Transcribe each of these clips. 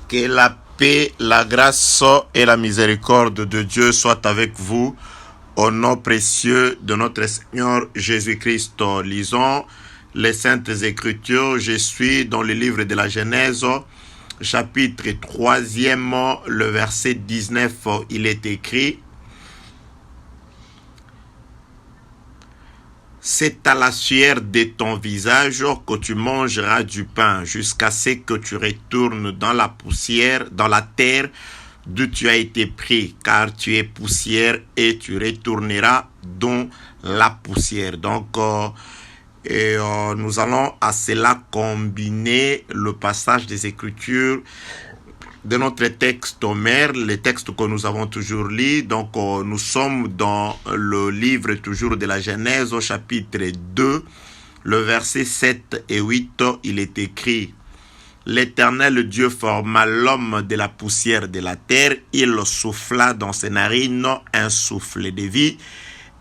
Que la paix, la grâce et la miséricorde de Dieu soient avec vous au nom précieux de notre Seigneur Jésus-Christ. Lisons les Saintes Écritures. Je suis dans le livre de la Genèse, chapitre 3e, le verset 19. Il est écrit: c'est à la sueur de ton visage que tu mangeras du pain jusqu'à ce que tu retournes dans la poussière, dans la terre d'où tu as été pris, car tu es poussière et tu retourneras dans la poussière. Donc, nous allons à cela combiner le passage des Écritures de notre texte mère, le texte que nous avons toujours lu. Donc, nous sommes dans le livre toujours de la Genèse, au chapitre 2, le verset 7 et 8. Il est écrit: l'Éternel Dieu forma l'homme de la poussière de la terre, il souffla dans ses narines un souffle de vie,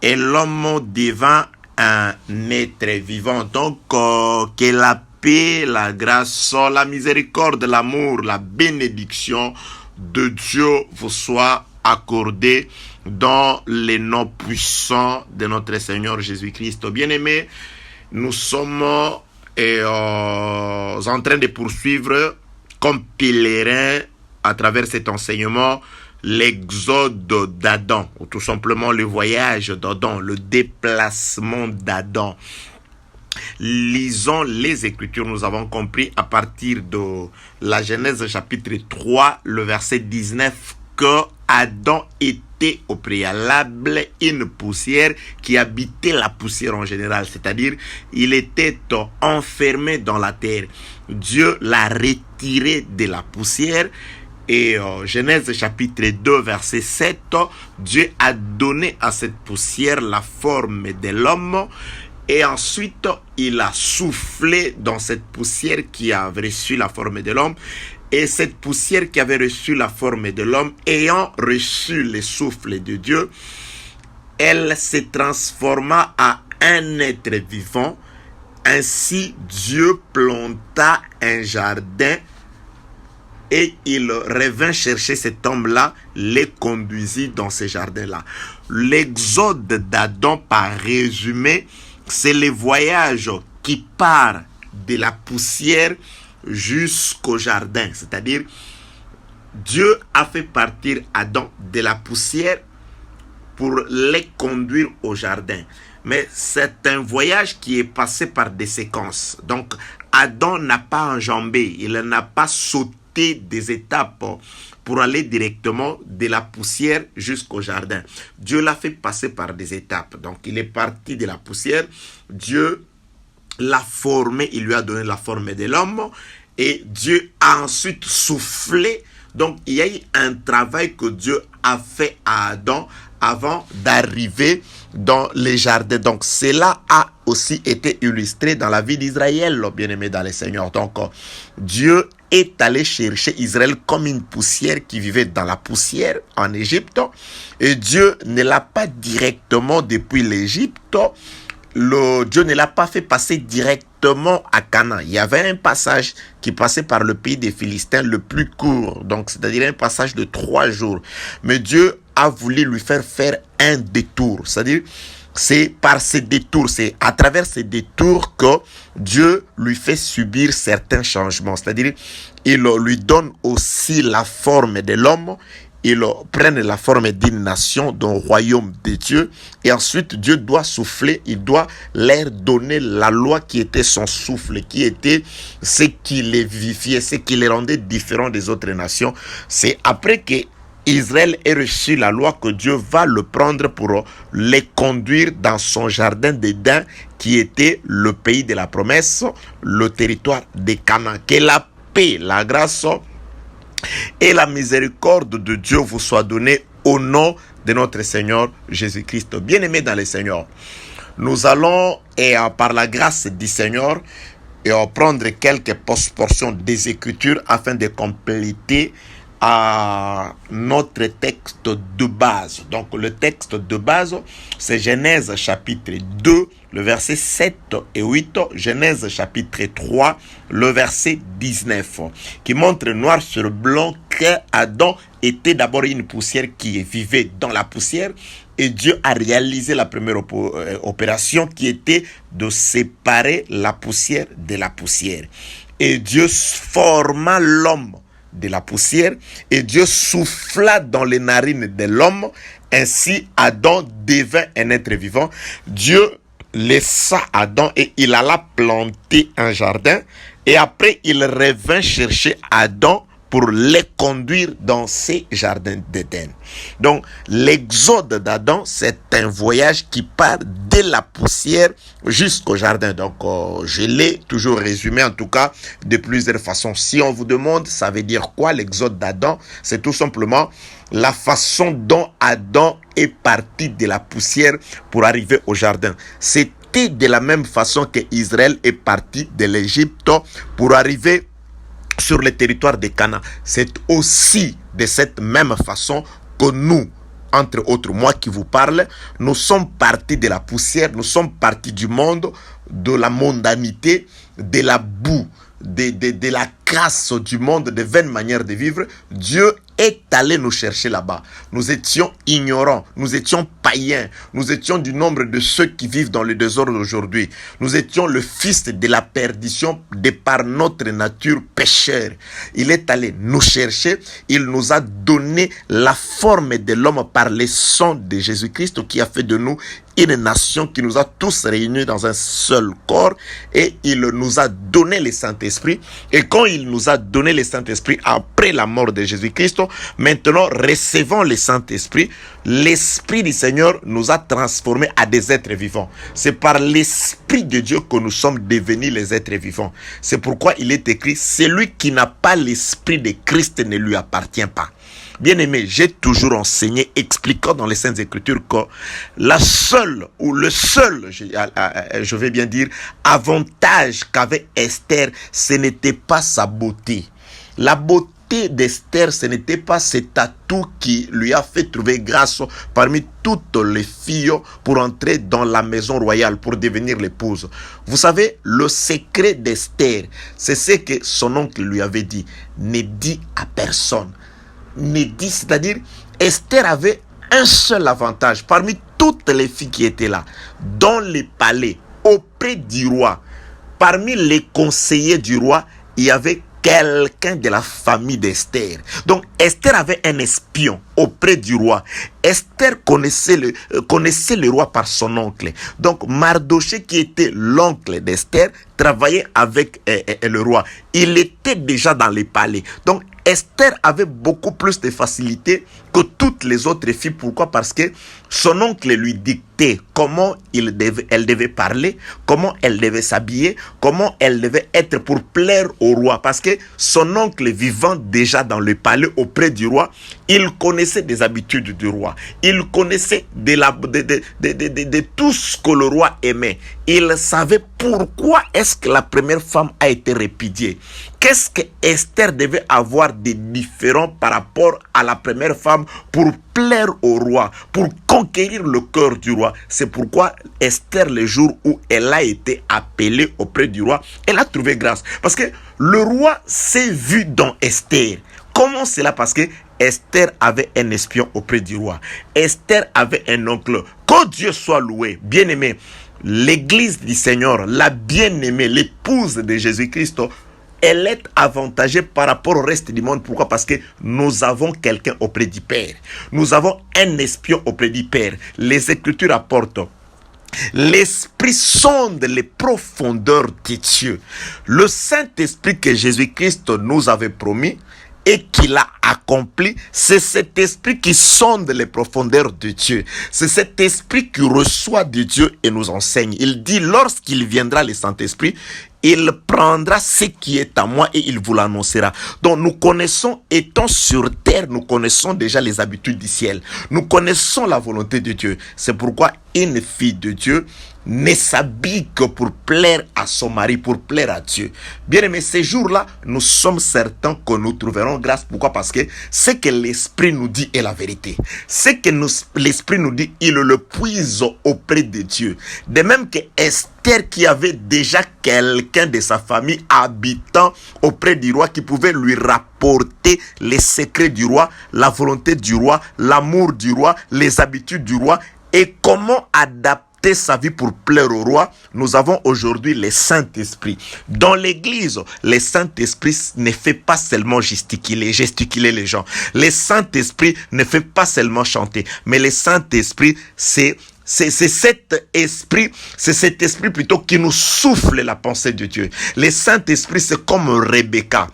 et l'homme devint un être vivant. Donc, que la paix, la grâce, la miséricorde, l'amour, la bénédiction de Dieu vous soit accordée dans les noms puissants de notre Seigneur Jésus-Christ. Bien-aimés, nous sommes en train de poursuivre comme pèlerins à travers cet enseignement l'exode d'Adam, ou tout simplement le voyage d'Adam, le déplacement d'Adam. Lisons les Écritures. Nous avons compris à partir de la Genèse chapitre 3, le verset 19, que Adam était au préalable une poussière qui habitait la poussière en général, c'est-à-dire il était enfermé dans la terre. Dieu l'a retiré de la poussière. Et Genèse chapitre 2 verset 7, Dieu a donné à cette poussière la forme de l'homme. Et ensuite, il a soufflé dans cette poussière qui a reçu la forme de l'homme. Et cette poussière qui avait reçu la forme de l'homme, ayant reçu le souffle de Dieu, elle se transforma en un être vivant. Ainsi, Dieu planta un jardin et il revint chercher cet homme-là, les conduisit dans ce jardin-là. L'exode d'Adam, par résumé, c'est le voyage qui part de la poussière jusqu'au jardin. C'est-à-dire, Dieu a fait partir Adam de la poussière pour les conduire au jardin. Mais c'est un voyage qui est passé par des séquences. Donc, Adam n'a pas enjambé, il n'a pas sauté des étapes pour aller directement de la poussière jusqu'au jardin. Dieu l'a fait passer par des étapes. Donc, il est parti de la poussière. Dieu l'a formé, il lui a donné la forme de l'homme. Et Dieu a ensuite soufflé. Donc, il y a eu un travail que Dieu a fait à Adam avant d'arriver dans les jardins. Donc, cela a aussi été illustré dans la vie d'Israël, bien-aimé dans le Seigneur. Donc, Dieu est allé chercher Israël comme une poussière qui vivait dans la poussière en Égypte. Et Dieu ne l'a pas directement depuis l'Égypte. Dieu ne l'a pas fait passer directement à Canaan. Il y avait un passage qui passait par le pays des Philistins le plus court. Donc, c'est-à-dire un passage de 3 jours. Mais Dieu a voulu lui faire un détour. C'est-à-dire, c'est par ces détours, c'est à travers ces détours que Dieu lui fait subir certains changements. C'est-à-dire, il lui donne aussi la forme de l'homme. Ils prennent la forme d'une nation, d'un royaume de Dieu. Et ensuite, Dieu doit souffler. Il doit leur donner la loi qui était son souffle, qui était ce qui les vivifiait, ce qui les rendait différents des autres nations. C'est après que Israël ait reçu la loi que Dieu va le prendre pour les conduire dans son jardin d'Éden, qui était le pays de la promesse, le territoire de Canaan. Que la paix, la grâce et la miséricorde de Dieu vous soit donnée au nom de notre Seigneur Jésus-Christ. Bien-aimés dans le Seigneur, nous allons, par la grâce du Seigneur, prendre quelques portions des Écritures afin de compléter à notre texte de base. Donc le texte de base, c'est Genèse chapitre 2, le verset 7 et 8, Genèse chapitre 3, le verset 19, qui montre noir sur blanc qu'Adam était d'abord une poussière qui vivait dans la poussière, et Dieu a réalisé la première opération qui était de séparer la poussière de la poussière. Et Dieu forma l'homme de la poussière, et Dieu souffla dans les narines de l'homme, ainsi Adam devint un être vivant. Dieu laissa Adam et il alla planter un jardin, et après il revint chercher Adam pour les conduire dans ces jardins d'Éden. Donc, l'exode d'Adam, c'est un voyage qui part de la poussière jusqu'au jardin. Donc, je l'ai toujours résumé, en tout cas, de plusieurs façons. Si on vous demande, ça veut dire quoi l'exode d'Adam? C'est tout simplement la façon dont Adam est parti de la poussière pour arriver au jardin. C'était de la même façon que Israël est parti de l'Égypte pour arriver sur le territoire de Canaan. C'est aussi de cette même façon que nous, entre autres, moi qui vous parle, nous sommes partis de la poussière, nous sommes partis du monde, de la mondanité, de la boue, de la casse du monde, de vaines manières de vivre. Dieu est allé nous chercher là-bas. Nous étions ignorants, nous étions païens, nous étions du nombre de ceux qui vivent dans le désordre aujourd'hui. Nous étions le fils de la perdition de par notre nature pécheur. Il est allé nous chercher, il nous a donné la forme de l'homme par le sang de Jésus-Christ qui a fait de nous une nation qui nous a tous réunis dans un seul corps, et il nous a donné le Saint-Esprit. Et quand il nous a donné le Saint-Esprit après la mort de Jésus-Christ, maintenant recevons le Saint-Esprit. L'Esprit du Seigneur nous a transformés à des êtres vivants. C'est par l'Esprit de Dieu que nous sommes devenus les êtres vivants. C'est pourquoi il est écrit: celui qui n'a pas l'Esprit de Christ ne lui appartient pas. Bien-aimé, j'ai toujours enseigné, expliquant dans les Saintes Écritures que la seule, ou le seul, je vais bien dire, avantage qu'avait Esther, ce n'était pas sa beauté. La beauté d'Esther, ce n'était pas cet atout qui lui a fait trouver grâce parmi toutes les filles pour entrer dans la maison royale, pour devenir l'épouse. Vous savez, le secret d'Esther, c'est ce que son oncle lui avait dit: ne dis à personne. C'est-à-dire, Esther avait un seul avantage parmi toutes les filles qui étaient là, dans les palais, auprès du roi. Parmi les conseillers du roi, il y avait quelqu'un de la famille d'Esther. Donc Esther avait un espion auprès du roi. Esther connaissait le roi par son oncle. Donc Mardoché, qui était l'oncle d'Esther, travaillait avec le roi. Il était déjà dans les palais. Donc Esther avait beaucoup plus de facilité que toutes les autres filles. Pourquoi? Parce que son oncle lui dictait comment elle devait parler, comment elle devait s'habiller, comment elle devait être pour plaire au roi. Parce que son oncle, vivant déjà dans le palais auprès du roi, il connaissait des habitudes du roi. Il connaissait de tout ce que le roi aimait. Il savait pourquoi est-ce que la première femme a été répudiée. Qu'est-ce que Esther devait avoir de différent par rapport à la première femme pour plaire au roi, pour conquérir le cœur du roi. C'est pourquoi Esther, le jour où elle a été appelée auprès du roi, elle a trouvé grâce. Parce que le roi s'est vu dans Esther. Comment cela? Parce que Esther avait un espion auprès du roi. Esther avait un oncle. Que Dieu soit loué, bien-aimé. L'église du Seigneur, la bien-aimée, l'épouse de Jésus-Christ, elle est avantagée par rapport au reste du monde. Pourquoi? Parce que nous avons quelqu'un auprès du Père. Nous avons un espion auprès du Père. Les Écritures apportent: l'Esprit sonde les profondeurs des cieux. Le Saint-Esprit que Jésus-Christ nous avait promis et qu'il a accompli, c'est cet esprit qui sonde les profondeurs de Dieu. C'est cet esprit qui reçoit de Dieu et nous enseigne. Il dit: lorsqu'il viendra le Saint-Esprit, il prendra ce qui est à moi et il vous l'annoncera. Donc nous connaissons, étant sur terre, nous connaissons déjà les habitudes du ciel. Nous connaissons la volonté de Dieu. C'est pourquoi une fille de Dieu, ne s'habille que pour plaire à son mari, pour plaire à Dieu. Bien-aimés, ces jours-là, nous sommes certains que nous trouverons grâce. Pourquoi? Parce que ce que l'Esprit nous dit est la vérité. Ce que l'Esprit nous dit, il le puise auprès de Dieu. De même que Esther, qui avait déjà quelqu'un de sa famille habitant auprès du roi, qui pouvait lui rapporter les secrets du roi, la volonté du roi, l'amour du roi, les habitudes du roi, et comment adapter sa vie pour plaire au roi. Nous avons aujourd'hui le Saint-Esprit. Dans l'église, le Saint-Esprit ne fait pas seulement gesticuler les gens. Le Saint-Esprit ne fait pas seulement chanter, mais le Saint-Esprit, c'est cet esprit plutôt qui nous souffle la pensée de Dieu. Le Saint-Esprit, c'est comme Rebecca.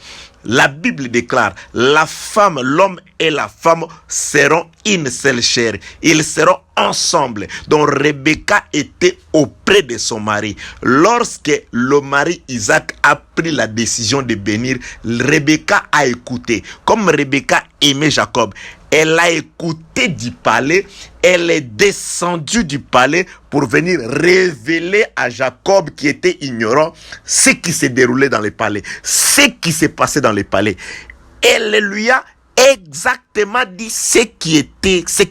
La Bible déclare, l'homme et la femme seront une seule chair. Ils seront ensemble. Donc Rebecca était auprès de son mari. Lorsque le mari Isaac a pris la décision de bénir, Rebecca a écouté. Comme Rebecca aimait Jacob, elle a écouté du palais, elle est descendue du palais pour venir révéler à Jacob, qui était ignorant, ce qui s'est déroulé dans le palais, ce qui s'est passé dans le palais. Elle lui a exactement dit ce qui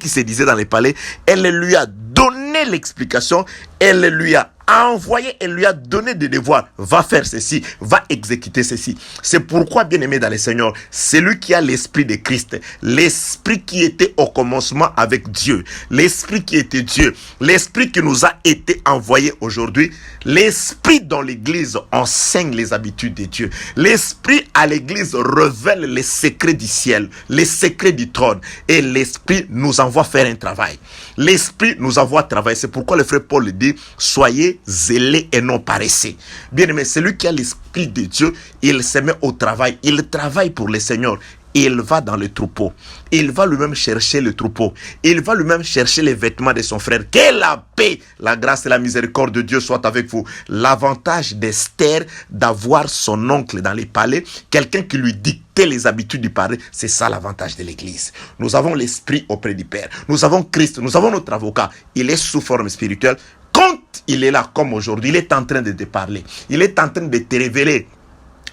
se disait dans le palais. Elle lui a donné l'explication, elle lui a envoyé, elle lui a donné des devoirs. Va faire ceci, va exécuter ceci. C'est pourquoi, bien aimé dans le Seigneur, celui qui a l'esprit de Christ, l'esprit qui était au commencement avec Dieu, l'esprit qui était Dieu, l'esprit qui nous a été envoyé aujourd'hui, l'esprit dans l'église enseigne les habitudes de Dieu. L'esprit à l'église révèle les secrets du ciel, les secrets du trône, et l'esprit nous envoie faire un travail. L'esprit nous envoie travailler. C'est pourquoi le frère Paul dit, soyez zélés et non paresseux. Bien aimé, celui qui a l'esprit de Dieu, il se met au travail. Il travaille pour le Seigneur. Il va dans le troupeau. Il va lui-même chercher le troupeau. Il va lui-même chercher les vêtements de son frère. Que la paix, la grâce et la miséricorde de Dieu soient avec vous. L'avantage d'Esther d'avoir son oncle dans les palais, quelqu'un qui lui dictait les habitudes du palais, c'est ça l'avantage de l'église. Nous avons l'esprit auprès du Père. Nous avons Christ. Nous avons notre avocat. Il est sous forme spirituelle. Quand il est là comme aujourd'hui, il est en train de te parler. Il est en train de te révéler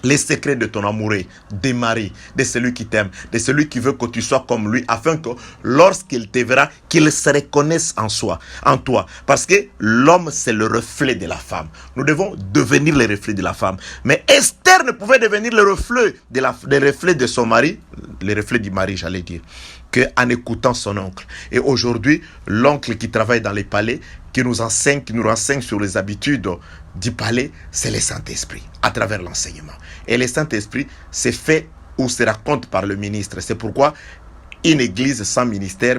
les secrets de ton amoureux, des maris, de celui qui t'aime, de celui qui veut que tu sois comme lui, afin que lorsqu'il te verra, qu'il se reconnaisse en toi. Parce que l'homme, c'est le reflet de la femme. Nous devons devenir le reflet de la femme. Mais Esther ne pouvait devenir le reflet de son mari, le reflet du mari, j'allais dire, qu'en écoutant son oncle. Et aujourd'hui, l'oncle qui travaille dans les palais, qui nous renseigne sur les habitudes du palais, c'est le Saint-Esprit, à travers l'enseignement. Et le Saint-Esprit se fait ou se raconte par le ministre. C'est pourquoi une église sans ministère,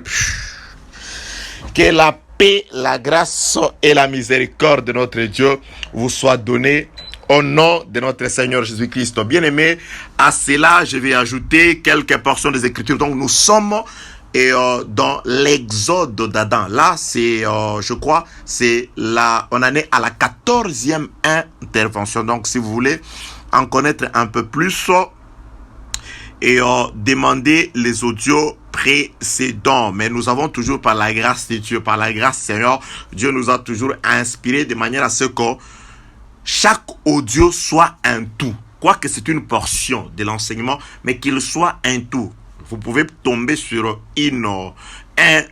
que la paix, la grâce et la miséricorde de notre Dieu vous soient données au nom de notre Seigneur Jésus-Christ. Bien-aimé, à cela, je vais ajouter quelques portions des Écritures. Donc, nous sommes dans l'exode d'Adam. Là, c'est, je crois, on en est à la 14e intervention. Donc, si vous voulez en connaître un peu plus, et demander les audios précédents. Mais nous avons toujours, par la grâce de Dieu, par la grâce Seigneur, Dieu nous a toujours inspiré de manière à ce que chaque audio soit un tout. Quoique c'est une portion de l'enseignement, mais qu'il soit un tout. Vous pouvez tomber sur un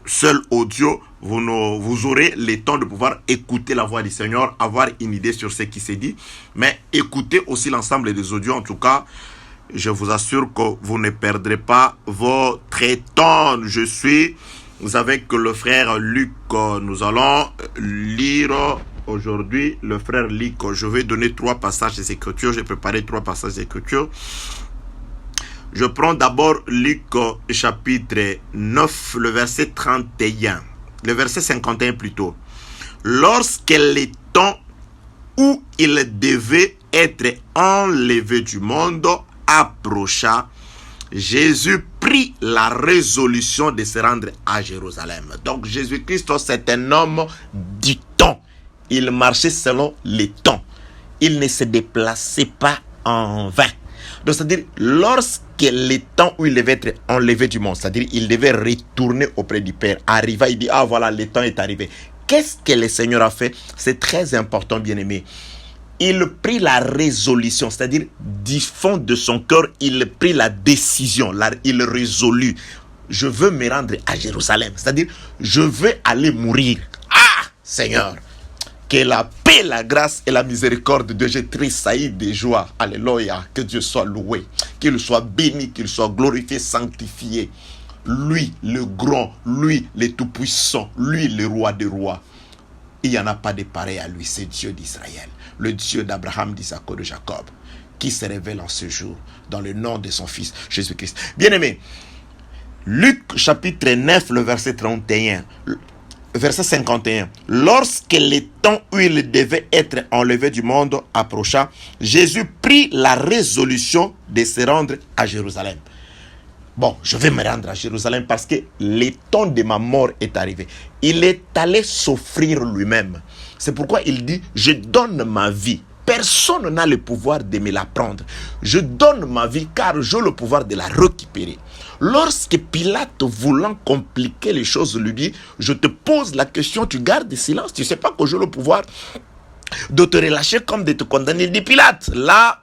seul audio, vous aurez le temps de pouvoir écouter la voix du Seigneur, avoir une idée sur ce qui s'est dit, mais écoutez aussi l'ensemble des audios. En tout cas, je vous assure que vous ne perdrez pas votre temps. Je suis avec le frère Luc. Nous allons lire aujourd'hui le frère Luc. Je vais donner 3 passages des Écritures. J'ai préparé 3 passages des Écritures. Je prends d'abord Luc chapitre 9, le verset 31. Le verset 51 plutôt. Lorsque le temps où il devait être enlevé du monde approcha, Jésus prit la résolution de se rendre à Jérusalem. Donc Jésus-Christ, c'est un homme du temps. Il marchait selon les temps. Il ne se déplaçait pas en vain. Donc, c'est-à-dire, lorsque le temps où il devait être enlevé du monde, c'est-à-dire, il devait retourner auprès du Père, arriva, il dit, ah voilà, le temps est arrivé. qu'est-ce que le Seigneur a fait? C'est très important, bien-aimé. Il prit la résolution, c'est-à-dire du fond de son cœur, il prit la décision, il résolut. Je veux me rendre à Jérusalem, c'est-à-dire je veux aller mourir. Ah, Seigneur, que la paix, la grâce et la miséricorde de Dieu, je tressaillis de joie. Alléluia, que Dieu soit loué, qu'il soit béni, qu'il soit glorifié, sanctifié. Lui, le grand, lui, le tout-puissant, lui, le roi des rois. Il n'y en a pas de pareil à lui, c'est Dieu d'Israël, le Dieu d'Abraham, d'Isaac et de Jacob, qui se révèle en ce jour, dans le nom de son Fils Jésus-Christ. Bien-aimé, Luc chapitre 9, le verset 31, verset 51. Lorsque le temps où il devait être enlevé du monde approcha, Jésus prit la résolution de se rendre à Jérusalem. Bon, je vais me rendre à Jérusalem parce que le temps de ma mort est arrivé. Il est allé s'offrir lui-même. C'est pourquoi il dit, je donne ma vie. Personne n'a le pouvoir de me la prendre. Je donne ma vie car j'ai le pouvoir de la récupérer. Lorsque Pilate, voulant compliquer les choses, lui dit, je te pose la question, tu gardes le silence, tu ne sais pas que j'ai le pouvoir de te relâcher comme de te condamner. Il dit, Pilate, là,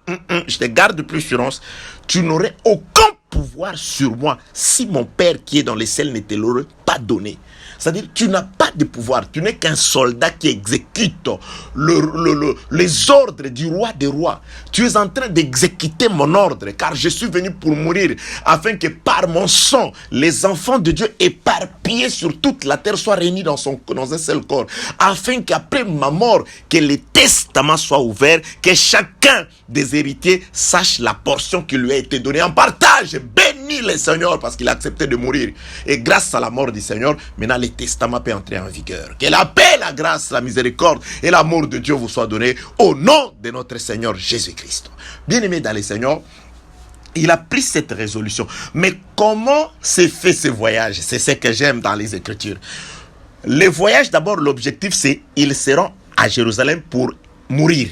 je te garde plus silence. Tu n'aurais aucun pouvoir sur moi si mon Père qui est dans les cieux ne te l'aurait pas donné. C'est-à-dire, tu n'as pas de pouvoir. Tu n'es qu'un soldat qui exécute les ordres du roi des rois. Tu es en train d'exécuter mon ordre, car je suis venu pour mourir, afin que par mon sang, les enfants de Dieu éparpillés sur toute la terre soient réunis dans un seul corps, afin qu'après ma mort, que les testaments soient ouverts, que chacun des héritiers sache la portion qui lui a été donnée en partage. Bénis le Seigneur parce qu'il a accepté de mourir. Et grâce à la mort du Seigneur, maintenant le testament peut entrer en vigueur. Que la paix, la grâce, la miséricorde et l'amour de Dieu vous soient donnés au nom de notre Seigneur Jésus-Christ. Bien-aimé dans le Seigneur, il a pris cette résolution. Mais comment s'est fait ce voyage? C'est ce que j'aime dans les Écritures. Le voyage, d'abord, l'objectif, c'est ils seront à Jérusalem pour mourir.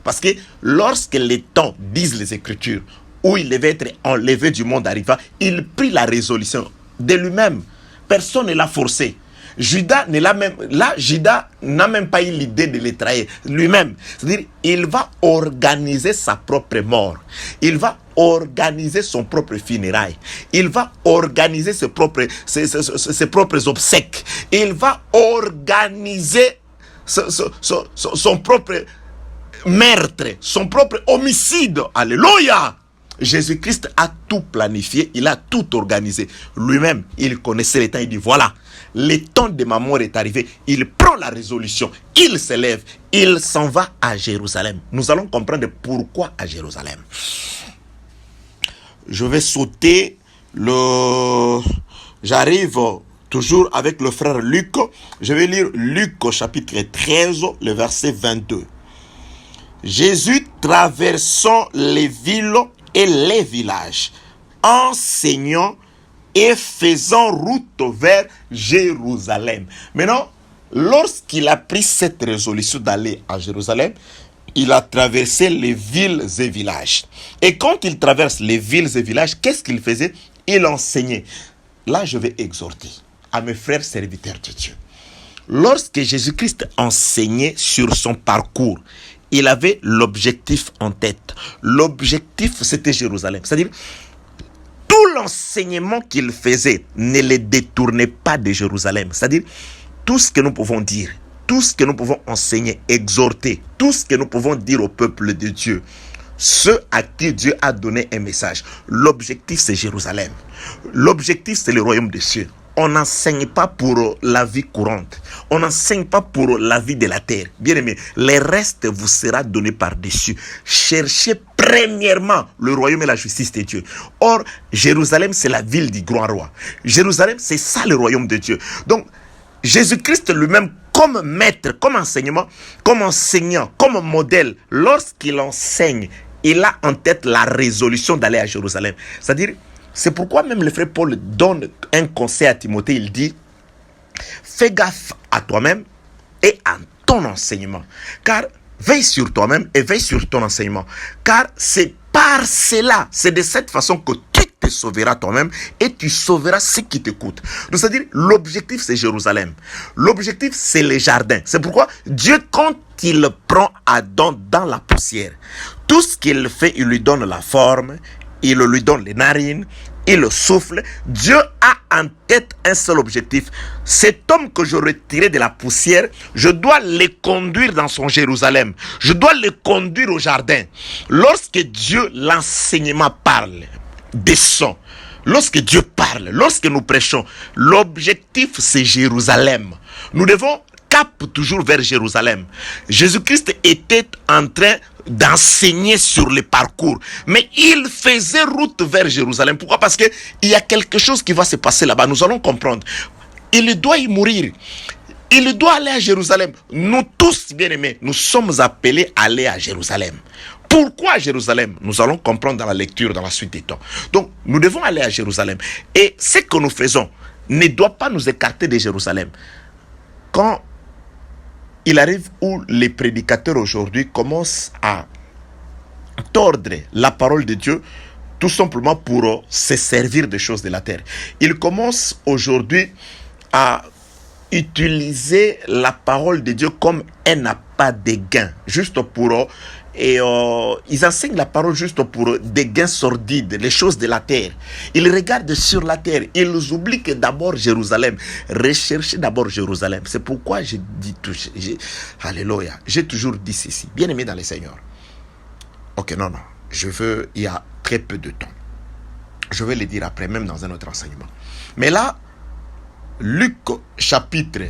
Parce que lorsque les temps, disent les Écritures, où il devait être enlevé du monde arriva, il prit la résolution de lui-même. Personne ne l'a forcé. Judas n'a même pas eu l'idée de les trahir lui-même. C'est-à-dire, il va organiser sa propre mort. Il va organiser son propre funérail. Il va organiser ses propres obsèques. Il va organiser son propre meurtre, son propre homicide. Alléluia! Jésus-Christ a tout planifié, il a tout organisé. Lui-même, il connaissait les temps, il dit voilà, le temps de ma mort est arrivé. Il prend la résolution, il se lève, il s'en va à Jérusalem. Nous allons comprendre pourquoi à Jérusalem. Je vais sauter J'arrive toujours avec le frère Luc. Je vais lire Luc au chapitre 13, le verset 22. Jésus traversant les villes et les villages, enseignant et faisant route vers Jérusalem. Maintenant, lorsqu'il a pris cette résolution d'aller à Jérusalem, il a traversé les villes et villages. Et quand il traverse les villes et villages, qu'est-ce qu'il faisait? Il enseignait. Là, je vais exhorter à mes frères serviteurs de Dieu. Lorsque Jésus-Christ enseignait sur son parcours, il avait l'objectif en tête. L'objectif, c'était Jérusalem. C'est-à-dire, tout l'enseignement qu'il faisait ne le détournait pas de Jérusalem. C'est-à-dire, tout ce que nous pouvons dire, tout ce que nous pouvons enseigner, exhorter, tout ce que nous pouvons dire au peuple de Dieu, ceux à qui Dieu a donné un message, l'objectif, c'est Jérusalem. L'objectif, c'est le royaume des cieux. On n'enseigne pas pour la vie courante. On n'enseigne pas pour la vie de la terre. Bien aimé, le reste vous sera donné par-dessus. Cherchez premièrement le royaume et la justice de Dieu. Or, Jérusalem, c'est la ville du grand roi. Jérusalem, c'est ça le royaume de Dieu. Donc, Jésus-Christ lui-même, comme maître, comme enseignement, comme enseignant, comme modèle, lorsqu'il enseigne, il a en tête la résolution d'aller à Jérusalem. C'est-à-dire, c'est pourquoi même le frère Paul donne un conseil à Timothée. Il dit, fais gaffe à toi-même et à ton enseignement. Car veille sur toi-même et veille sur ton enseignement. Car c'est par cela, c'est de cette façon que tu te te sauveras toi-même et tu sauveras ceux qui t'écoutent. Donc, c'est-à-dire, l'objectif, c'est Jérusalem. L'objectif, c'est les jardins. C'est pourquoi Dieu, quand il prend Adam dans la poussière, tout ce qu'il fait, il lui donne la forme, il lui donne les narines, il le souffle. Dieu a en tête un seul objectif. Cet homme que je retirais de la poussière, je dois le conduire dans son Jérusalem. Je dois le conduire au jardin. Lorsque Dieu, l'enseignement parle, descend. Lorsque Dieu parle, lorsque nous prêchons, l'objectif c'est Jérusalem. Nous devons cap toujours vers Jérusalem. Jésus-Christ était en train d'enseigner sur le parcours, mais il faisait route vers Jérusalem. Pourquoi? Parce que il y a quelque chose qui va se passer là-bas. Nous allons comprendre. Il doit y mourir. Il doit aller à Jérusalem. Nous tous, bien-aimés, nous sommes appelés à aller à Jérusalem. Pourquoi Jérusalem? Nous allons comprendre dans la lecture, dans la suite des temps. Donc, nous devons aller à Jérusalem. Et ce que nous faisons ne doit pas nous écarter de Jérusalem. Quand il arrive où les prédicateurs aujourd'hui commencent à tordre la parole de Dieu tout simplement pour se servir des choses de la terre. Ils commencent aujourd'hui à utiliser la parole de Dieu comme un appât de gain, juste pour ils enseignent la parole juste pour des gains sordides, les choses de la terre. Ils regardent sur la terre. Ils oublient que d'abord Jérusalem. Recherchez d'abord Jérusalem. C'est pourquoi je dis alléluia. J'ai toujours dit ceci. Bien aimé dans le Seigneur. Ok, non. Il y a très peu de temps. Je vais le dire après, même dans un autre enseignement. Mais là, Luc chapitre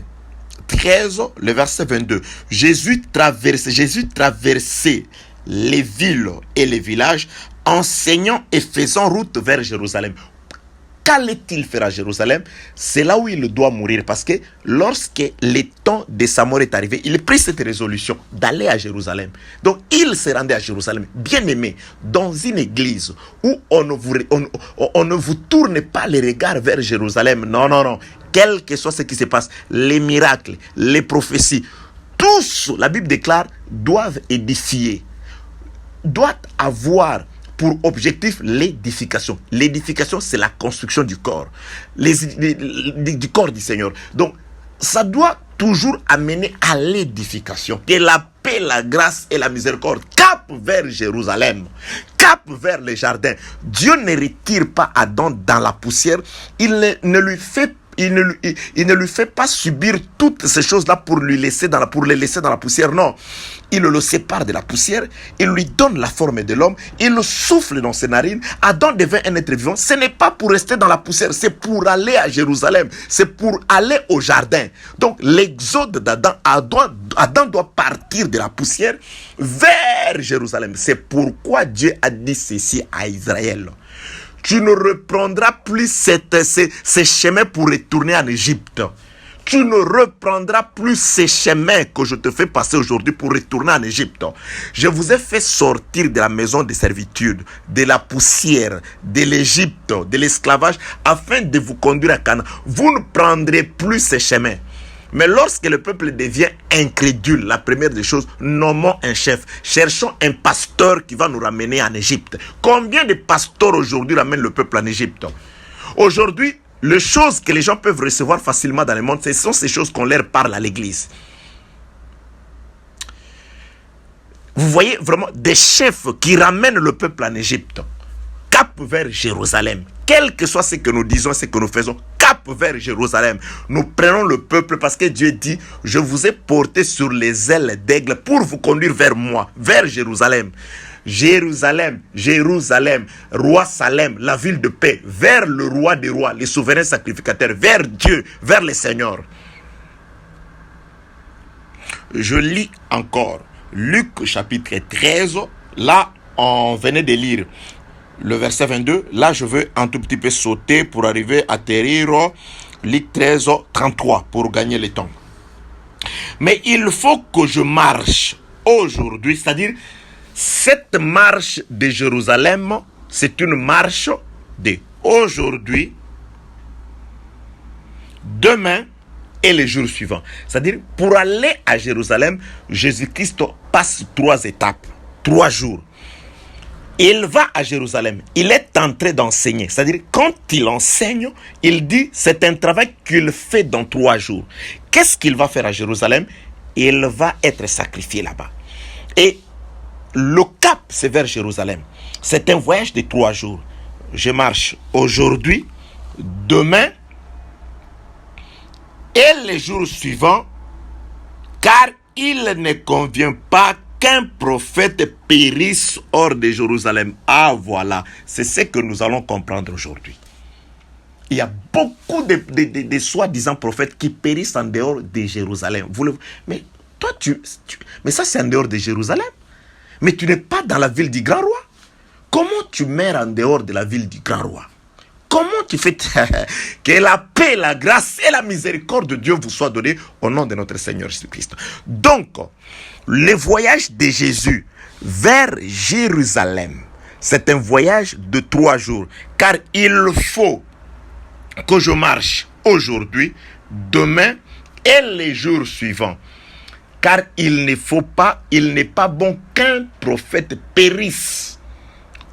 13, le verset 22. Jésus traversait les villes et les villages, enseignant et faisant route vers Jérusalem. Qu'allait-il faire à Jérusalem? C'est là où il doit mourir, parce que lorsque le temps de sa mort est arrivé, il prit cette résolution d'aller à Jérusalem. Donc il se rendait à Jérusalem. Bien aimé, dans une église où on ne vous tourne pas les regards vers Jérusalem. Non. Quel que soit ce qui se passe, les miracles, les prophéties, tous, la Bible déclare, doivent édifier, doivent avoir pour objectif l'édification. L'édification, c'est la construction du corps, du corps du Seigneur. Donc, ça doit toujours amener à l'édification. Que la paix, la grâce et la miséricorde cap vers Jérusalem, cap vers les jardins. Dieu ne retire pas Adam dans la poussière. Il ne lui fait pas subir toutes ces choses-là pour les laisser dans la poussière. Non, il le sépare de la poussière, il lui donne la forme de l'homme, il le souffle dans ses narines. Adam devient un être vivant. Ce n'est pas pour rester dans la poussière, c'est pour aller à Jérusalem, c'est pour aller au jardin. Donc l'exode d'Adam, Adam doit partir de la poussière vers Jérusalem. C'est pourquoi Dieu a dit ceci à Israël. Tu ne reprendras plus ces chemins pour retourner en Égypte. Tu ne reprendras plus ces chemins que je te fais passer aujourd'hui pour retourner en Égypte. Je vous ai fait sortir de la maison de servitude, de la poussière, de l'Égypte, de l'esclavage, afin de vous conduire à Canaan. Vous ne prendrez plus ces chemins. Mais lorsque le peuple devient incrédule, la première des choses, nommons un chef. Cherchons un pasteur qui va nous ramener en Égypte. Combien de pasteurs aujourd'hui ramènent le peuple en Égypte? Aujourd'hui, les choses que les gens peuvent recevoir facilement dans le monde, ce sont ces choses qu'on leur parle à l'église. Vous voyez vraiment des chefs qui ramènent le peuple en Égypte. Cap vers Jérusalem. Quel que soit ce que nous disons, ce que nous faisons, cap vers Jérusalem. Nous prenons le peuple parce que Dieu dit, je vous ai porté sur les ailes d'aigle pour vous conduire vers moi, vers Jérusalem. Jérusalem, roi Salem, la ville de paix, vers le roi des rois, les souverains sacrificateurs, vers Dieu, vers le Seigneur. Je lis encore Luc chapitre 13, là on venait de lire le verset 22, là je veux un tout petit peu sauter pour arriver à atterrir Luc 13, 33 pour gagner le temps. Mais il faut que je marche aujourd'hui, c'est-à-dire cette marche de Jérusalem, c'est une marche de aujourd'hui, demain et les jours suivants. C'est-à-dire pour aller à Jérusalem, Jésus-Christ passe 3 étapes, 3 jours. Il va à Jérusalem. Il est en train d'enseigner. C'est-à-dire, quand il enseigne, il dit, c'est un travail qu'il fait dans 3 jours. Qu'est-ce qu'il va faire à Jérusalem? Il va être sacrifié là-bas. Et le cap, c'est vers Jérusalem. C'est un voyage de 3 jours. Je marche aujourd'hui, demain et les jours suivants, car il ne convient pas qu'un prophète périsse hors de Jérusalem. Ah voilà, c'est ce que nous allons comprendre aujourd'hui. Il y a beaucoup de soi-disant prophètes qui périssent en dehors de Jérusalem. Mais toi, mais ça c'est en dehors de Jérusalem. Mais tu n'es pas dans la ville du grand roi. Comment tu meurs en dehors de la ville du grand roi? Comment tu fais que la paix, la grâce et la miséricorde de Dieu vous soient données au nom de notre Seigneur Jésus-Christ. Donc, le voyage de Jésus vers Jérusalem, c'est un voyage de 3 jours. Car il faut que je marche aujourd'hui, demain et les jours suivants. Car il n'est pas bon qu'un prophète périsse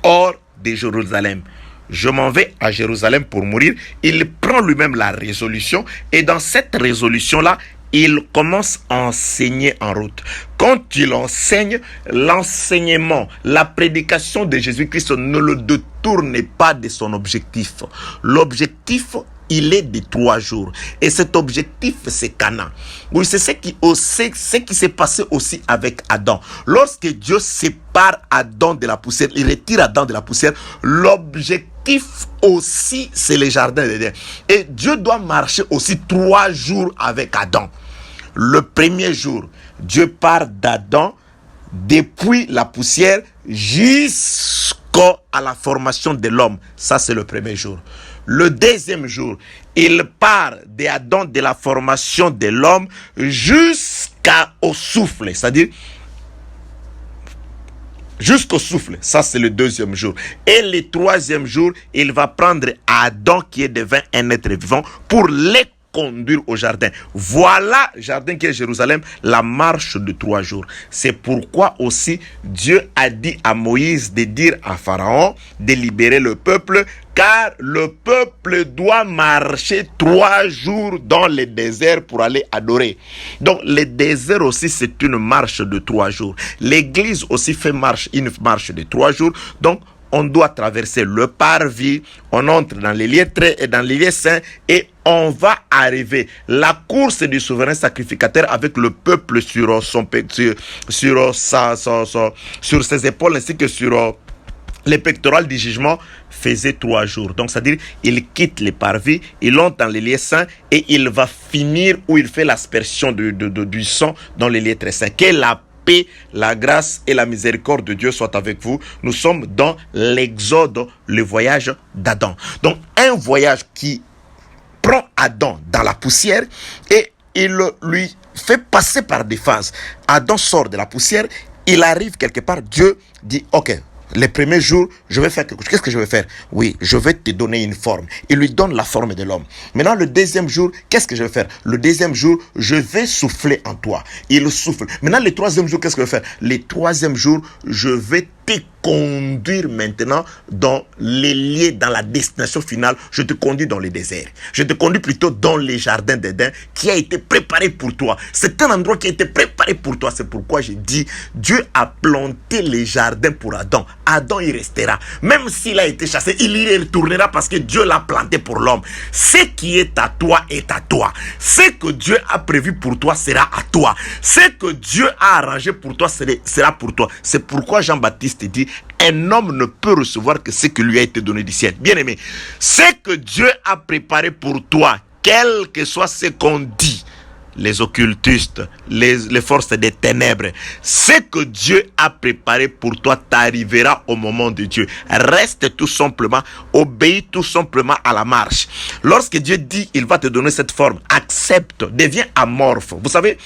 hors de Jérusalem. Je m'en vais à Jérusalem pour mourir. Il prend lui-même la résolution et dans cette résolution-là, il commence à enseigner en route. Quand il enseigne, l'enseignement, la prédication de Jésus-Christ ne le détourne pas de son objectif. L'objectif, il est de 3 jours. Et cet objectif, c'est Canaan. Oui, c'est ce qui s'est passé aussi avec Adam. Lorsque Dieu sépare Adam de la poussière, il retire Adam de la poussière, l'objectif aussi, c'est le jardin d'Éden. Et Dieu doit marcher aussi 3 jours avec Adam. Le premier jour, Dieu part d'Adam depuis la poussière jusqu'à la formation de l'homme. Ça, c'est le premier jour. Le deuxième jour, il part d'Adam, de la formation de l'homme jusqu'au souffle. C'est-à-dire, jusqu'au souffle. Ça, c'est le deuxième jour. Et le troisième jour, il va prendre Adam qui est devenu un être vivant pour les conduire au jardin. Voilà, jardin qui est Jérusalem, la marche de 3 jours. C'est pourquoi aussi Dieu a dit à Moïse de dire à Pharaon de libérer le peuple, car le peuple doit marcher 3 jours dans le désert pour aller adorer. Donc le désert aussi, c'est une marche de 3 jours. L'église aussi fait une marche de 3 jours. Donc on doit traverser le parvis, on entre dans les lieux très et dans les lieux saints et on va arriver. La course du souverain sacrificateur avec le peuple sur ses épaules ainsi que sur les pectorales du jugement faisait 3 jours. Donc, c'est-à-dire, il quitte les parvis, il entre dans les lieux saints et il va finir où il fait l'aspersion du sang dans les lieux très saints. Que la paix, la grâce et la miséricorde de Dieu soient avec vous. Nous sommes dans l'Exode, le voyage d'Adam. Donc, un voyage qui prend Adam dans la poussière et il lui fait passer par des phases. Adam sort de la poussière, il arrive quelque part, Dieu dit, ok, les premiers jours, je vais faire quelque chose. Qu'est-ce que je vais faire? Oui, je vais te donner une forme. Il lui donne la forme de l'homme. Maintenant, le deuxième jour, qu'est-ce que je vais faire? Le deuxième jour, je vais souffler en toi. Il souffle. Maintenant, le troisième jour, qu'est-ce que je vais faire? Le troisième jour, je vais te conduire maintenant dans les lieux, dans la destination finale. Je te conduis dans le désert. Je te conduis plutôt dans les jardins d'Éden qui a été préparé pour toi. C'est un endroit qui a été préparé pour toi. C'est pourquoi je dis, Dieu a planté les jardins pour Adam. Adam y restera. Même s'il a été chassé, il y retournera parce que Dieu l'a planté pour l'homme. Ce qui est à toi est à toi. Ce que Dieu a prévu pour toi sera à toi. Ce que Dieu a arrangé pour toi sera pour toi. C'est pourquoi Jean-Baptiste dit, un homme ne peut recevoir que ce qui lui a été donné du ciel. Bien aimé, ce que Dieu a préparé pour toi, quel que soit ce qu'on dit, les occultistes, les forces des ténèbres, ce que Dieu a préparé pour toi t'arrivera au moment de Dieu. Reste tout simplement, obéis tout simplement à la marche. Lorsque Dieu dit, il va te donner cette forme, accepte, deviens amorphe. Vous savez,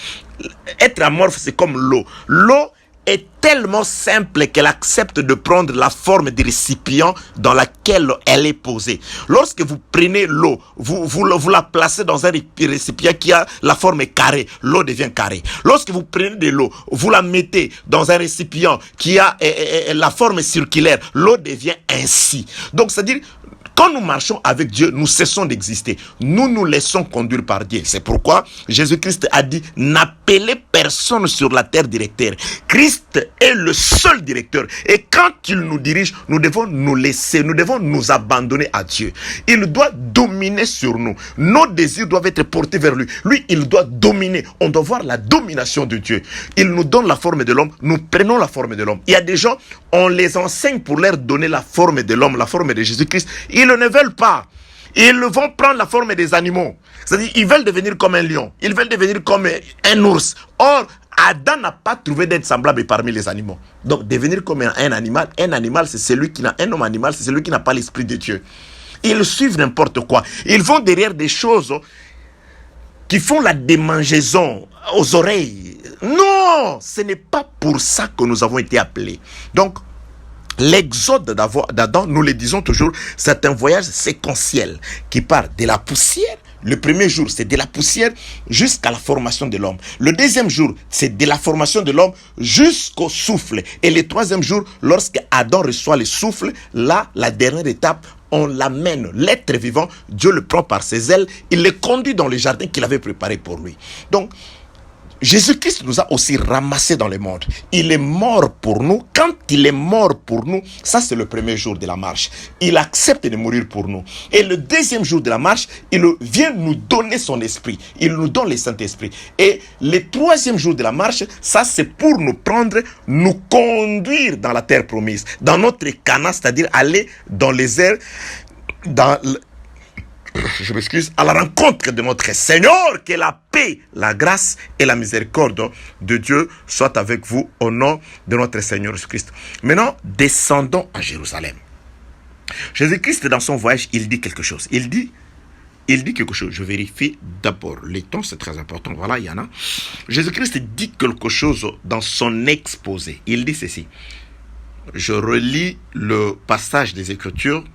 être amorphe, c'est comme l'eau. L'eau, est tellement simple qu'elle accepte de prendre la forme du récipient dans laquelle elle est posée. Lorsque vous prenez l'eau, vous la placez dans un récipient qui a la forme carrée, l'eau devient carrée. Lorsque vous prenez de l'eau, vous la mettez dans un récipient qui a la forme circulaire, l'eau devient ainsi. Donc, c'est-à-dire, quand nous marchons avec Dieu, nous cessons d'exister. Nous nous laissons conduire par Dieu. C'est pourquoi Jésus-Christ a dit, n'appelez personne sur la terre directeur. Christ est le seul directeur. Et quand il nous dirige, nous devons nous laisser, nous devons nous abandonner à Dieu. Il doit dominer sur nous. Nos désirs doivent être portés vers lui. Lui, il doit dominer. On doit voir la domination de Dieu. Il nous donne la forme de l'homme. Nous prenons la forme de l'homme. Il y a des gens, on les enseigne pour leur donner la forme de l'homme, la forme de Jésus-Christ. Ils ne veulent pas. Ils vont prendre la forme des animaux. C'est-à-dire, ils veulent devenir comme un lion. Ils veulent devenir comme un ours. Or, Adam n'a pas trouvé d'être semblable parmi les animaux. Donc, devenir comme un animal, c'est celui qui n'a un homme animal, c'est celui qui n'a pas l'esprit de Dieu. Ils suivent n'importe quoi. Ils vont derrière des choses qui font la démangeaison aux oreilles. Non, ce n'est pas pour ça que nous avons été appelés. Donc, l'exode d'Adam, nous le disons toujours, c'est un voyage séquentiel qui part de la poussière. Le premier jour, c'est de la poussière jusqu'à la formation de l'homme. Le deuxième jour, c'est de la formation de l'homme jusqu'au souffle. Et le troisième jour, lorsque Adam reçoit le souffle, là, la dernière étape, on l'amène, l'être vivant, Dieu le prend par ses ailes, il le conduit dans le jardin qu'il avait préparé pour lui. Donc, Jésus-Christ nous a aussi ramassés dans le monde. Il est mort pour nous. Quand il est mort pour nous, ça c'est le premier jour de la marche. Il accepte de mourir pour nous. Et le deuxième jour de la marche, il vient nous donner son esprit. Il nous donne le Saint-Esprit. Et le troisième jour de la marche, ça c'est pour nous prendre, nous conduire dans la terre promise. Dans notre Canaan, c'est-à-dire aller dans les airs, à la rencontre de notre Seigneur. Que la paix, la grâce et la miséricorde de Dieu soient avec vous au nom de notre Seigneur Jésus-Christ. Maintenant, descendons à Jérusalem. Jésus-Christ, dans son voyage, il dit quelque chose. Il dit quelque chose. Je vérifie d'abord les temps, c'est très important. Voilà, il y en a. Jésus-Christ dit quelque chose dans son exposé. Il dit ceci. Je relis le passage des Écritures.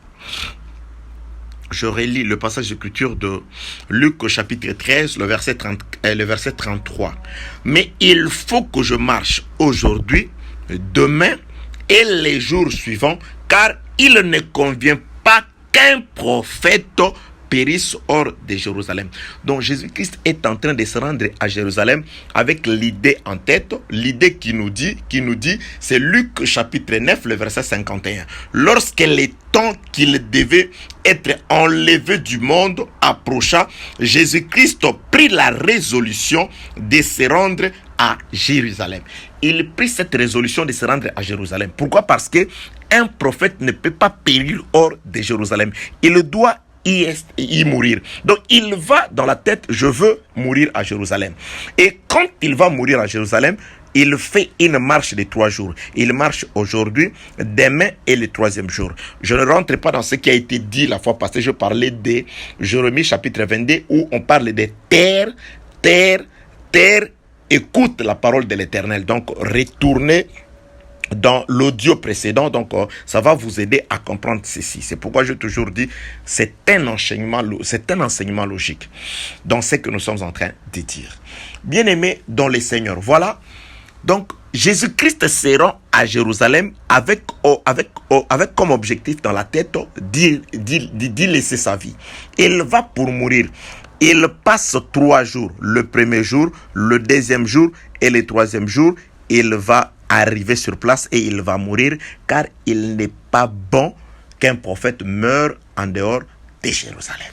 Je relis le passage d'écriture de Luc au chapitre 13, le verset 33. Mais il faut que je marche aujourd'hui, demain et les jours suivants, car il ne convient pas qu'un prophète périsse hors de Jérusalem. Donc Jésus-Christ est en train de se rendre à Jérusalem avec l'idée en tête, l'idée qui nous dit, c'est Luc chapitre 9, le verset 51. Lorsque les temps qu'il devait être enlevé du monde approcha, Jésus-Christ prit la résolution de se rendre à Jérusalem. Il prit cette résolution de se rendre à Jérusalem. Pourquoi? Parce que un prophète ne peut pas périr hors de Jérusalem. Il doit y mourir. Donc il va dans la tête, je veux mourir à Jérusalem. Et quand il va mourir à Jérusalem, il fait une marche de 3 jours. Il marche aujourd'hui, demain et le 3e jour. Je ne rentre pas dans ce qui a été dit la fois passée. Je parlais de Jérémie chapitre 22 où on parle de terre, écoute la parole de l'Éternel. Donc retournez dans l'audio précédent, donc ça va vous aider à comprendre ceci. C'est pourquoi j'ai toujours dit, c'est un enseignement logique dans ce que nous sommes en train de dire. Bien-aimés dans le Seigneur, voilà. Donc Jésus-Christ se rend à Jérusalem avec comme objectif dans la tête d'y laisser sa vie. Il va pour mourir. Il passe 3 jours. Le premier jour, le deuxième jour et le 3e jour, il va arriver sur place et il va mourir, car il n'est pas bon qu'un prophète meure en dehors de Jérusalem.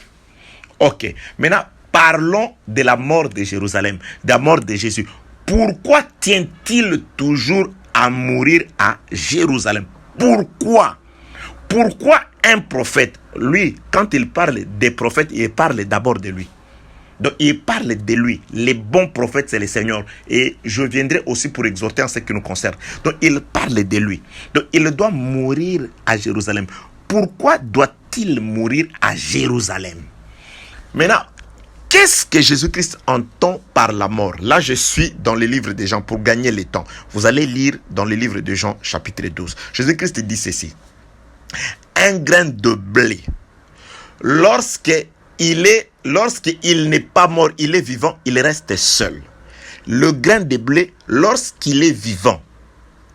Ok, maintenant parlons de la mort de Jérusalem, de la mort de Jésus. Pourquoi tient-il toujours à mourir à Jérusalem? Pourquoi un prophète, lui, quand il parle des prophètes, il parle d'abord de lui. Donc il parle de lui. Les bons prophètes, c'est le Seigneur. Et je viendrai aussi pour exhorter en ce qui nous concerne. Donc il parle de lui. Donc il doit mourir à Jérusalem. Pourquoi doit-il mourir à Jérusalem? Maintenant, qu'est-ce que Jésus-Christ entend par la mort? Là, je suis dans le livre de Jean pour gagner le temps. Vous allez lire dans le livre de Jean, chapitre 12. Jésus-Christ dit ceci. Un grain de blé, lorsqu'il n'est pas mort, il est vivant, il reste seul. Le grain de blé, lorsqu'il est vivant,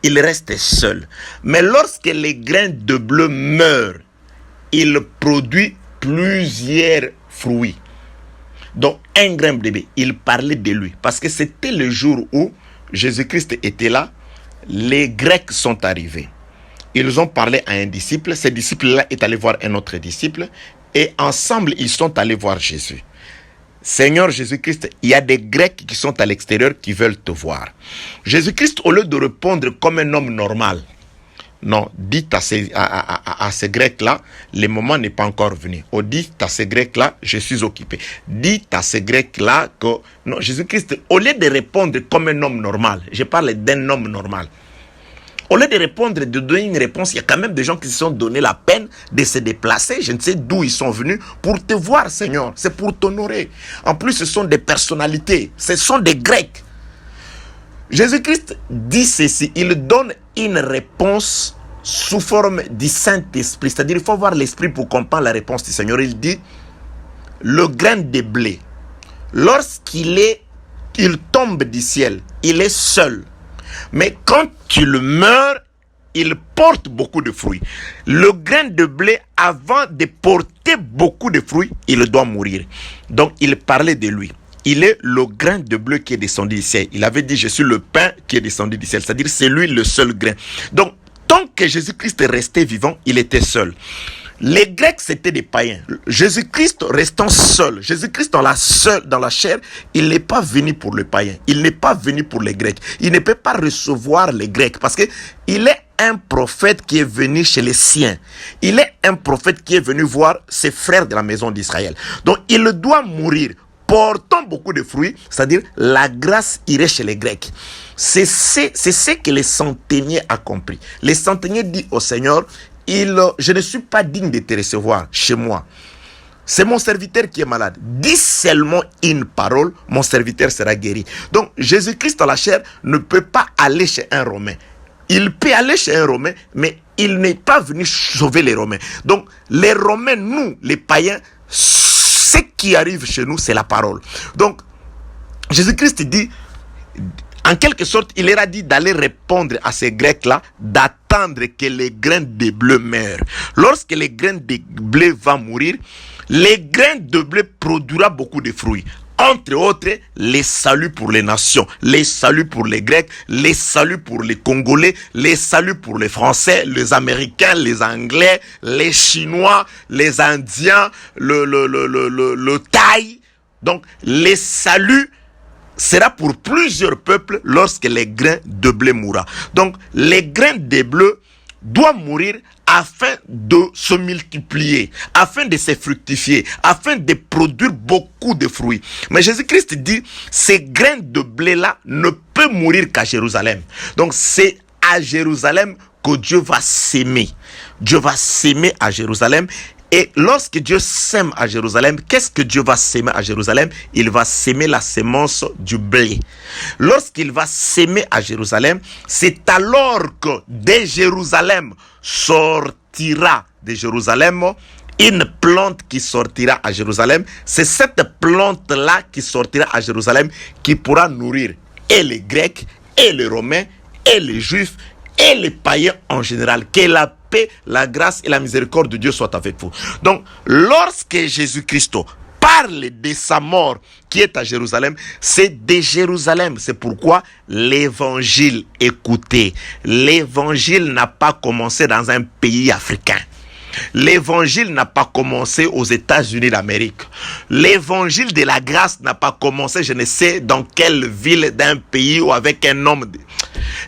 il reste seul. Mais lorsque les grains de blé meurent, il produit plusieurs fruits. Donc, un grain de blé, il parlait de lui. Parce que c'était le jour où Jésus-Christ était là, les Grecs sont arrivés. Ils ont parlé à un disciple. Ce disciple-là est allé voir un autre disciple. Et ensemble, ils sont allés voir Jésus. Seigneur Jésus-Christ, il y a des Grecs qui sont à l'extérieur qui veulent te voir. Jésus-Christ, au lieu de répondre comme un homme normal, non, dites à ces Grecs-là, le moment n'est pas encore venu. Ou dites à ces Grecs-là, je suis occupé. Dites à ces Grecs-là que... Non, Jésus-Christ, au lieu de répondre comme un homme normal, je parle d'un homme normal. Au lieu de répondre, de donner une réponse, il y a quand même des gens qui se sont donné la peine de se déplacer. Je ne sais d'où ils sont venus pour te voir, Seigneur. C'est pour t'honorer. En plus, ce sont des personnalités. Ce sont des Grecs. Jésus-Christ dit ceci. Il donne une réponse sous forme du Saint-Esprit. C'est-à-dire, il faut avoir l'Esprit pour comprendre la réponse du Seigneur. Il dit, le grain de blé, lorsqu'il tombe du ciel, il est seul. Mais quand il meurt, il porte beaucoup de fruits. Le grain de blé, avant de porter beaucoup de fruits, il doit mourir. Donc, il parlait de lui. Il est le grain de blé qui est descendu du ciel. Il avait dit, je suis le pain qui est descendu du ciel. C'est-à-dire, c'est lui le seul grain. Donc, tant que Jésus-Christ restait vivant, il était seul. Les Grecs, c'était des païens. Jésus-Christ restant seul, Jésus-Christ dans la chair, il n'est pas venu pour le païen. Il n'est pas venu pour les Grecs. Il ne peut pas recevoir les Grecs parce que il est un prophète qui est venu chez les siens. Il est un prophète qui est venu voir ses frères de la maison d'Israël. Donc, il doit mourir portant beaucoup de fruits, c'est-à-dire la grâce irait chez les Grecs. C'est ce que les centeniers a compris. Les centeniers disent au Seigneur, je ne suis pas digne de te recevoir chez moi. C'est mon serviteur qui est malade. Dis seulement une parole, mon serviteur sera guéri. Donc, Jésus-Christ dans la chair ne peut pas aller chez un Romain. Il peut aller chez un Romain, mais il n'est pas venu sauver les Romains. Donc, les Romains, nous, les païens, ce qui arrive chez nous, c'est la parole. Donc, Jésus-Christ dit, en quelque sorte, il leur a dit d'aller répondre à ces Grecs-là, d'attendre que les grains de blé meurent. Lorsque les grains de blé vont mourir, les grains de blé produira beaucoup de fruits. Entre autres, les saluts pour les nations, les saluts pour les Grecs, les saluts pour les Congolais, les saluts pour les Français, les Américains, les Anglais, les Chinois, les Indiens, le Thaï. Donc, les saluts sera pour plusieurs peuples lorsque les grains de blé mourra. Donc, les grains de blé doivent mourir afin de se multiplier, afin de se fructifier, afin de produire beaucoup de fruits. Mais Jésus-Christ dit, ces grains de blé-là ne peuvent mourir qu'à Jérusalem. Donc, c'est à Jérusalem que Dieu va s'aimer. Dieu va s'aimer à Jérusalem. Et lorsque Dieu sème à Jérusalem, qu'est-ce que Dieu va s'aimer à Jérusalem? Il va s'aimer la semence du blé. Lorsqu'il va s'aimer à Jérusalem, c'est alors que de Jérusalem sortira de Jérusalem une plante qui sortira à Jérusalem. C'est cette plante-là qui sortira à Jérusalem qui pourra nourrir et les Grecs, et les Romains, et les Juifs, et les païens en général. Que la paix, la grâce et la miséricorde de Dieu soient avec vous. Donc, lorsque Jésus-Christ parle de sa mort qui est à Jérusalem, c'est de Jérusalem. C'est pourquoi l'évangile, écoutez, l'évangile n'a pas commencé dans un pays africain. L'évangile n'a pas commencé aux États-Unis d'Amérique. L'évangile de la grâce n'a pas commencé, je ne sais dans quelle ville d'un pays ou avec un homme.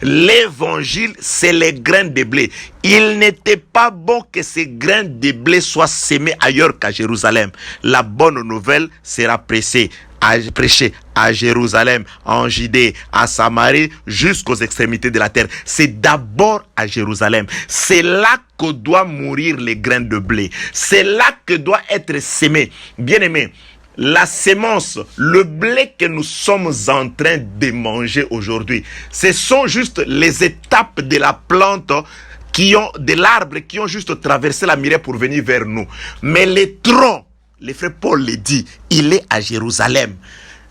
L'évangile, c'est les grains de blé. Il n'était pas bon que ces grains de blé soient sémés ailleurs qu'à Jérusalem. La bonne nouvelle sera prêchée à Jérusalem, en Judée, à Samarie, jusqu'aux extrémités de la terre. C'est d'abord à Jérusalem. C'est là que doivent mourir les grains de blé. C'est là que doit être sémé. Bien-aimé, la sémence, le blé que nous sommes en train de manger aujourd'hui, ce sont juste les étapes de la plante de l'arbre qui ont juste traversé la mirée pour venir vers nous. Mais les troncs, le frère Paul le dit, il est à Jérusalem.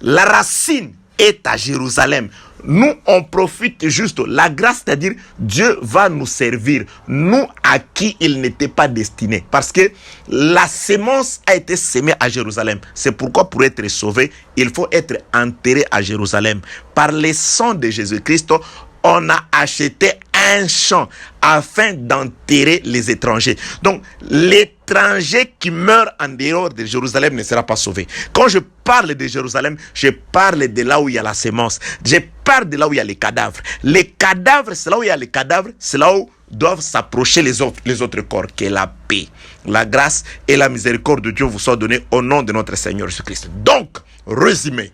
La racine est à Jérusalem. Nous, on profite juste. La grâce, c'est-à-dire, Dieu va nous servir. Nous, à qui il n'était pas destiné. Parce que la sémence a été sémée à Jérusalem. C'est pourquoi, pour être sauvé, il faut être enterré à Jérusalem. Par le sang de Jésus-Christ, on a acheté un champ afin d'enterrer les étrangers. Donc, l'étranger qui meurt en dehors de Jérusalem ne sera pas sauvé. Quand je parle de Jérusalem, je parle de là où il y a la sémence. Je parle de là où il y a les cadavres. Les cadavres, c'est là où il y a les cadavres, c'est là où doivent s'approcher les autres corps, que la paix, la grâce et la miséricorde de Dieu vous soient données au nom de notre Seigneur Jésus-Christ. Donc, résumé,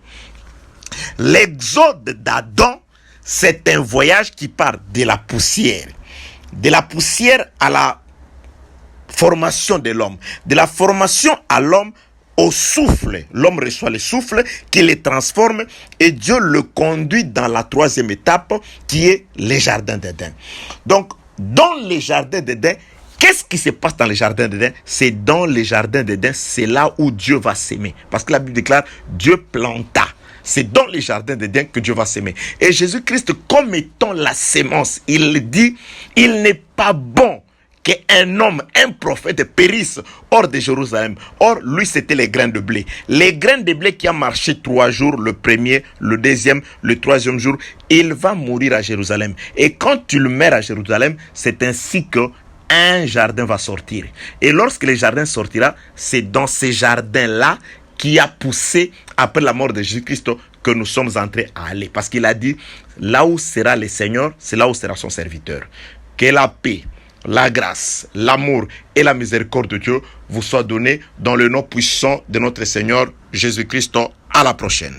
l'exode d'Adam, c'est un voyage qui part de la poussière à la formation de l'homme, de la formation à l'homme au souffle. L'homme reçoit le souffle qui le transforme et Dieu le conduit dans la troisième étape qui est le jardin d'Éden. Donc, dans le jardin d'Éden, qu'est-ce qui se passe dans le jardin d'Éden? C'est dans le jardin d'Éden, c'est là où Dieu va s'aimer. Parce que la Bible déclare, Dieu planta. C'est dans les jardins d'Éden que Dieu va s'aimer. Et Jésus-Christ, comme étant la sémence, il dit, il n'est pas bon qu'un homme, un prophète périsse hors de Jérusalem. Or, lui, c'était les grains de blé. Les grains de blé qui a marché 3 jours, le premier, le deuxième, le troisième jour, il va mourir à Jérusalem. Et quand il meurt à Jérusalem, c'est ainsi que un jardin va sortir. Et lorsque le jardin sortira, c'est dans ce jardin-là qui a poussé après la mort de Jésus-Christ que nous sommes entrés à aller. Parce qu'il a dit, là où sera le Seigneur, c'est là où sera son serviteur. Que la paix, la grâce, l'amour et la miséricorde de Dieu vous soient donnés dans le nom puissant de notre Seigneur Jésus-Christ. À la prochaine.